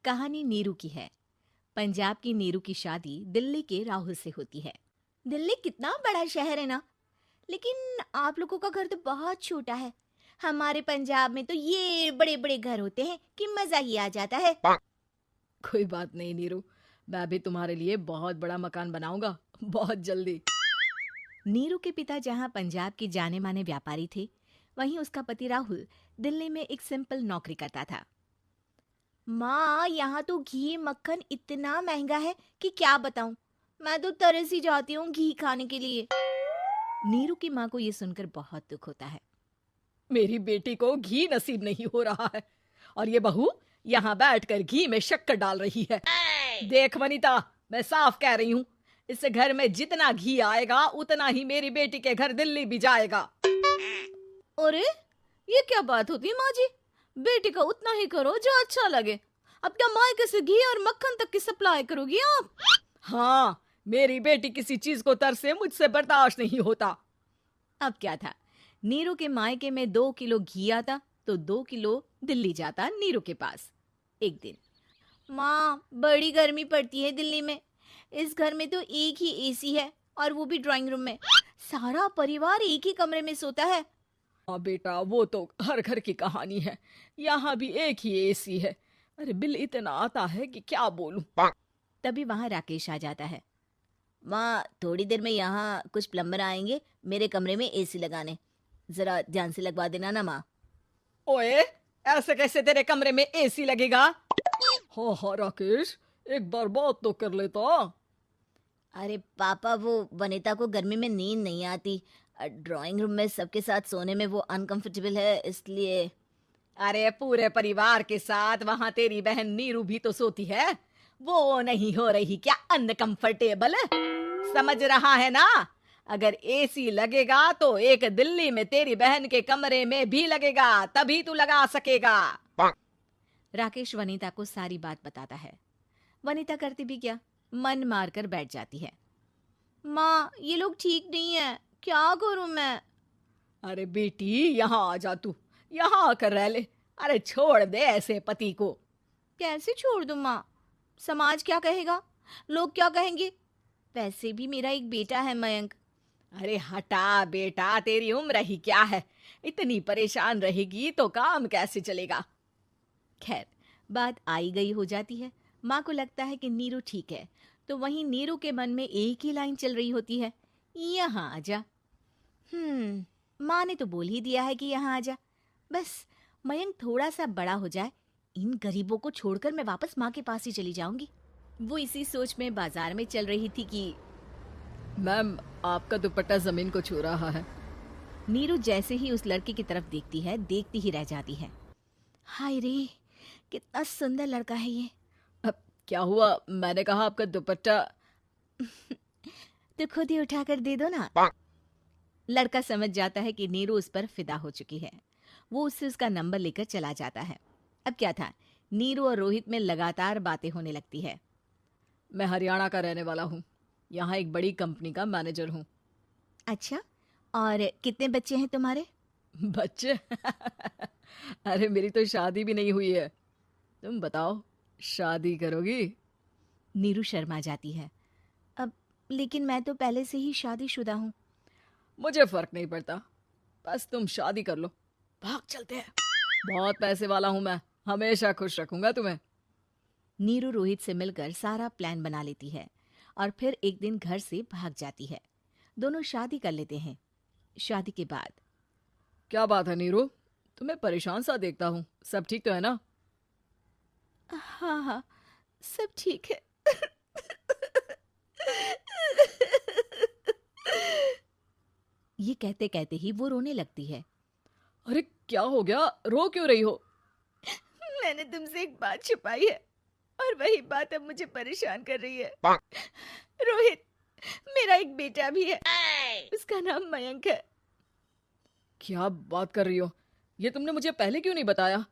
कहानी नीरू की है। पंजाब की नीरू की शादी दिल्ली के राहुल से होती है। दिल्ली कितना बड़ा शहर है ना, लेकिन आप लोगों का घर तो बहुत छोटा है। हमारे पंजाब में तो ये बड़े बड़े घर होते हैं कि मजा ही आ जाता है। कोई बात नहीं नीरू, मैं भी तुम्हारे लिए बहुत बड़ा मकान बनाऊंगा बहुत जल्दी। नीरू के पिता जहाँ पंजाब के जाने माने व्यापारी थे, वहीं उसका पति राहुल दिल्ली में एक सिंपल नौकरी करता था। माँ, यहाँ तो घी मक्खन इतना महंगा है कि क्या बताऊं। मैं तो तरस ही जाती हूँ घी खाने के लिए। नीरू की माँ को ये सुनकर बहुत दुख होता है। मेरी बेटी को घी नसीब नहीं हो रहा है और ये बहू यहाँ बैठकर घी में शक्कर डाल रही है। देख वनीता, मैं साफ कह रही हूँ, इस घर में जितना घी आएगा उतना ही मेरी बेटी के घर दिल्ली भी जाएगा। अरे, ये क्या बात होती है माँ जी? बेटी का उतना ही करो जो अच्छा लगे। अब क्या मायके से घी और मक्खन तक की सप्लाई करोगी आप? हाँ, मेरी बेटी किसी चीज को तरसे मुझसे बर्दाश्त नहीं होता। अब क्या था, नीरू के मायके में 2 किलो घी आता तो 2 किलो दिल्ली जाता नीरू के पास। एक दिन, माँ, बड़ी गर्मी पड़ती है दिल्ली में। इस घर में तो एक ही एसी है और वो भी ड्राइंग रूम में। सारा परिवार एक ही कमरे में सोता है। हाँ बेटा, वो तो हर घर की कहानी है। यहाँ भी एक ही एसी है। अरे बिल इतना आता है कि क्या बोलूं। तभी वहां राकेश आ जाता है। माँ, थोड़ी देर में यहाँ कुछ प्लम्बर आएंगे मेरे कमरे में एसी लगाने। जरा ध्यान से लगवा देना ना माँ। ओए, ऐसे कैसे तेरे कमरे में एसी लगेगा? हाँ हाँ राकेश, एक बार बात तो कर लेता। अरे पापा, वो वनिता को गर्मी में नींद नहीं आती। ड्राइंग रूम में सबके साथ सोने में वो अनकंफर्टेबल है, इसलिए। अरे पूरे परिवार के साथ वहां तेरी बहन नीरू भी तो सोती है। वो नहीं हो रही क्या अनकंफर्टेबल? समझ रहा है ना? अगर एसी लगेगा तो एक दिल्ली में तेरी बहन के कमरे में भी लगेगा, तभी तू लगा सकेगा। राकेश वनिता को सारी बात बताता है। वनिता करती भी क्या, मन मार कर बैठ जाती है। माँ, ये लोग ठीक नहीं है, क्या करूं मैं? अरे बेटी, यहाँ आ जा, तू यहाँ आकर रह ले। अरे छोड़ दे ऐसे पति को। कैसे छोड़ दूं माँ? समाज क्या कहेगा, लोग क्या कहेंगे? वैसे भी मेरा एक बेटा है मयंक। अरे हटा बेटा, तेरी उम्र ही क्या है, इतनी परेशान रहेगी तो काम कैसे चलेगा। खैर, बात आई गई हो जाती है। माँ को लगता है कि नीरू ठीक है, तो वहीं नीरू के मन में एक ही लाइन चल रही होती है, यहाँ आजा। माँ ने तो बोल ही दिया है कि यहाँ आजा। बस मयंक थोड़ा सा बड़ा हो जाए, इन गरीबों को छोड़कर मैं वापस माँ के पास ही चली जाऊंगी। वो इसी सोच में बाजार में चल रही थी कि मैम, आपका दुपट्टा जमीन को छू रहा है। नीरू जैसे ही उस लड़के की तरफ देखती है, देखती ही रह जाती है। हाय रे, कितना सुंदर लड़का है ये। अब क्या हुआ? मैंने कहा आपका दुपट्टा। तो खुद ही उठाकर दे दो ना। लड़का समझ जाता है कि नीरू उस पर फिदा हो चुकी है। वो उससे उसका नंबर लेकर चला जाता है। अब क्या था, नीरू और रोहित में लगातार बातें होने लगती है। मैं हरियाणा का रहने वाला हूँ, यहाँ एक बड़ी कंपनी का मैनेजर हूँ। अच्छा, और कितने बच्चे हैं तुम्हारे? बच्चे? अरे मेरी तो शादी भी नहीं हुई है। तुम बताओ, शादी करोगी? नीरू शर्मा जाती है। अब लेकिन मैं तो पहले से ही शादीशुदा हूँ। मुझे फर्क नहीं पड़ता, बस तुम शादी कर लो, भाग चलते हैं। बहुत पैसे वाला हूं मैं, हमेशा खुश रखूंगा तुम्हें। नीरू रोहित से मिलकर सारा प्लान बना लेती है और फिर एक दिन घर से भाग जाती है। दोनों शादी कर लेते हैं। शादी के बाद, क्या बात है नीरू, तुम्हें परेशान सा देखता हूँ, सब ठीक तो है ना? हाँ हाँ, सब ठीक है। ये कहते कहते ही वो रोने लगती है। अरे क्या हो गया, रो क्यों रही हो? मैंने तुमसे एक बात छुपाई है और वही बात अब मुझे परेशान कर रही है। रोहित, मेरा एक बेटा भी है, उसका नाम मयंक है। क्या बात कर रही हो, ये तुमने मुझे पहले क्यों नहीं बताया?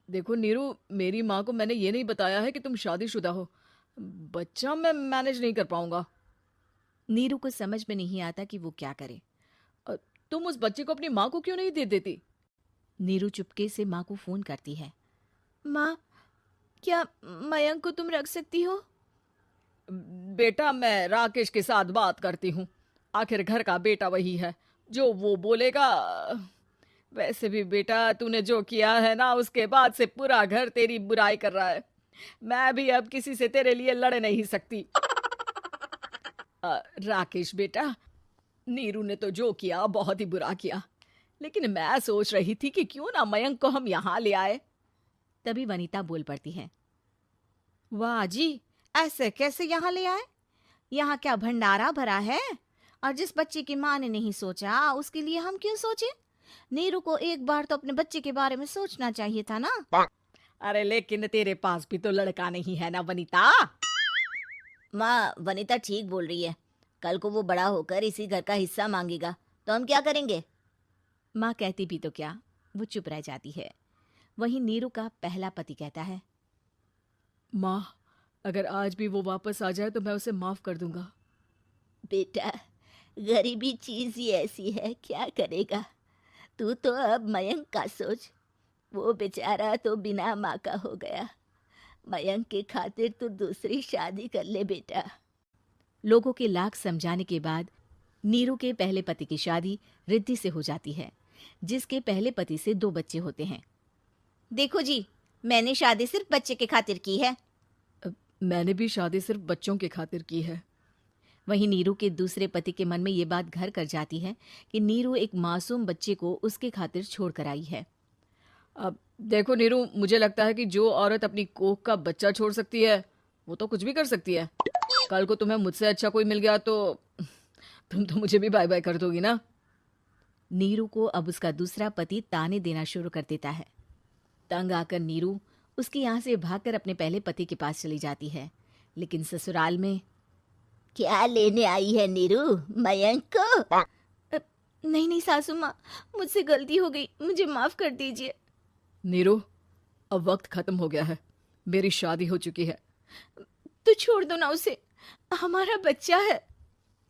देखो नीरू, मेरी माँ को मैंने ये नहीं बताया है कि तुम शादीशुदा हो। बच्चा मैं मैनेज नहीं कर पाऊंगा। नीरू को समझ में नहीं आता कि वो क्या करे। तुम उस बच्चे को अपनी माँ को क्यों नहीं दे देती? नीरू चुपके से माँ को फोन करती है। माँ, क्या मयंक को तुम रख सकती हो? बेटा, मैं राकेश के साथ बात करती हूँ। आखिर घर का बेटा वही है, जो वो बोलेगा। वैसे भी बेटा, तूने जो किया है ना, उसके बाद से पूरा घर तेरी बुराई कर रहा है। मैं भी अब किसी से तेरे लिए लड़ नहीं सकती। राकेश बेटा, नीरू ने तो जो किया बहुत ही बुरा किया, लेकिन मैं सोच रही थी कि क्यों ना मयंक को हम यहाँ ले आए। तभी वनीता बोल पड़ती है, वाह जी, ऐसे कैसे यहाँ ले आए? यहाँ क्या भंडारा भरा है? और जिस बच्चे की माँ ने नहीं सोचा, उसके लिए हम क्यों सोचे? नीरू को एक बार तो अपने बच्चे के बारे में सोचना चाहिए था ना। अरे लेकिन तेरे पास भी तो लड़का नहीं है ना वनीता। माँ, वनीता ठीक बोल रही है। कल को वो बड़ा होकर इसी घर का हिस्सा मांगेगा तो हम क्या करेंगे? माँ कहती भी तो क्या, वो चुप रह जाती है। वहीं नीरू का पहला पति कहता है, माँ, अगर आज भी वो वापस आ जाए तो मैं उसे माफ कर दूंगा। बेटा, गरीबी चीज ही ऐसी है, क्या करेगा? तू तो अब मयंक का सोच। वो बेचारा तो बिना माँ का हो गया। मयंक के खातिर तू दूसरी शादी कर ले बेटा। लोगों के लाख समझाने के बाद नीरू के पहले पति की शादी रिद्धि से हो जाती है, जिसके पहले पति से 2 बच्चे होते हैं। देखो जी, मैंने शादी सिर्फ बच्चे के खातिर की है। मैंने भी शादी सिर्फ बच्चों के खातिर की है। वहीं नीरू के दूसरे पति के मन में ये बात घर कर जाती है कि नीरू एक मासूम बच्चे को उसके खातिर छोड़ कर आई है। अब देखो नीरू, मुझे लगता है कि जो औरत अपनी कोख का बच्चा छोड़ सकती है, वो तो कुछ भी कर सकती है। कल को तुम्हें मुझसे अच्छा कोई मिल गया तो तुम तो मुझे भी बाय बाय कर दोगी ना। नीरू को अब उसका दूसरा पति ताने देना शुरू कर देता है। तंग आकर नीरू उसके यहाँ से भागकर अपने पहले पति के पास चली जाती है। लेकिन ससुराल में, क्या लेने आई है नीरू, मयंक को? नहीं नहीं सासू माँ, मुझसे गलती हो गई, मुझे माफ कर दीजिए। नीरू, अब वक्त खत्म हो गया है, मेरी शादी हो चुकी है। तो छोड़ दो ना उसे, हमारा बच्चा है।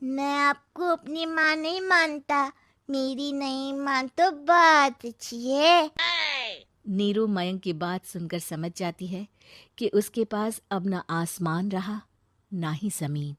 मैं आपको अपनी माँ नहीं मानता, मेरी नहीं माँ तो बात अच्छी है। नीरू मयंक की बात सुनकर समझ जाती है कि उसके पास अब न आसमान रहा ना ही जमीन।